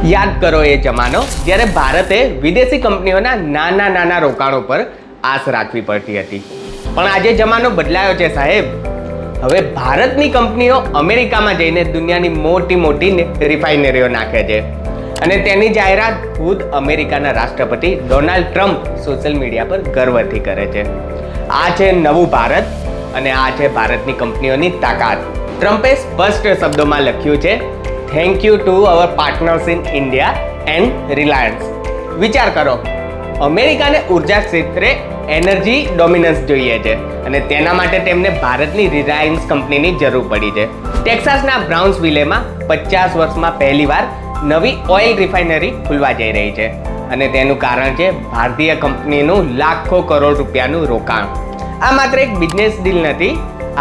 યાદ કરો એ જમાનો જ્યારે ભારતે વિદેશી કંપનીઓના નાના રોકાણો પર આશ રાખવી પડતી હતી. પણ આજે જમાનો બદલાયો છે સાહેબ. હવે ભારતની કંપનીઓ અમેરિકામાં જઈને દુનિયાની મોટી રિફાઇનરીઓ નાખે છે અને તેની જાહેરાત ખુદ અમેરિકાના રાષ્ટ્રપતિ ડોનાલ્ડ ટ્રમ્પ સોશિયલ મીડિયા પર ગર્વથી કરે છે. આ છે નવું ભારત અને આ છે ભારતની કંપનીઓની તાકાત. ટ્રમ્પે સ્પષ્ટ શબ્દોમાં લખ્યું છે, thank you to our partners in India and Reliance. વિચાર કરો, અમેરિકાને ઉર્જા ક્ષેત્રે એનર્જી ડોમિનન્સ જોઈએ છે અને તેના માટે તેમને ભારતની રિલાયન્સ કંપનીની જરૂર પડી છે. ટેક્સાસના બ્રાઉન્સવિલેમાં 50 વર્ષમાં પહેલીવાર નવી ઓઇલ રિફાઇનરી ખુલવા જઈ રહી છે અને તેનું કારણ છે ભારતીય કંપનીનું લાખો કરોડ રૂપિયાનું રોકાણ. આ માત્ર એક બિઝનેસ ડીલ નથી,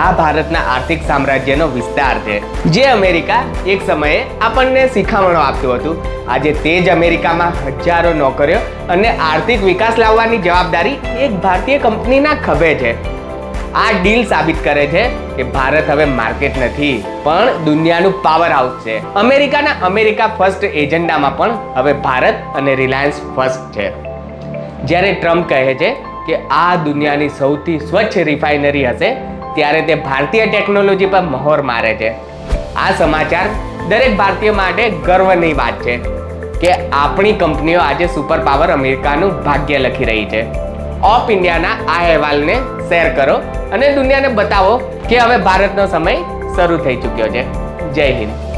આ ભારતના આર્થિક સામ્રાજ્યનો વિસ્તાર છે. જે અમેરિકા એક સમયે આપણને શિખામણો આપતું હતું, આજે તે જ અમેરિકામાં હજારો નોકરીઓ અને આર્થિક વિકાસ લાવવાની જવાબદારી એક ભારતીય કંપનીના ખભે છે. આ ડીલ સાબિત કરે છે કે ભારત હવે માર્કેટ નથી પણ દુનિયાનું પાવર હાઉસ છે. અમેરિકાના અમેરિકા ફર્સ્ટ એજન્ડામાં પણ હવે ભારત અને રિલાયન્સ ફર્સ્ટ છે. જ્યારે ટ્રમ્પ કહે છે કે આ દુનિયાની સૌથી સ્વચ્છ રિફાઇનરી હશે, ત્યારે તે ભારતીય ટેકનોલોજી પર મહોર મારે છે. આ સમાચાર દરેક ભારતીય માટે ગર્વની વાત છે કે આપણી કંપનીઓ આજે સુપર પાવર અમેરિકાનું ભાગ્ય લખી રહી છે. ઓફ ઇન્ડિયાના આ અહેવાલને શેર કરો અને દુનિયાને બતાવો કે હવે ભારતનો સમય શરૂ થઈ ચૂક્યો છે. જય હિન્દ.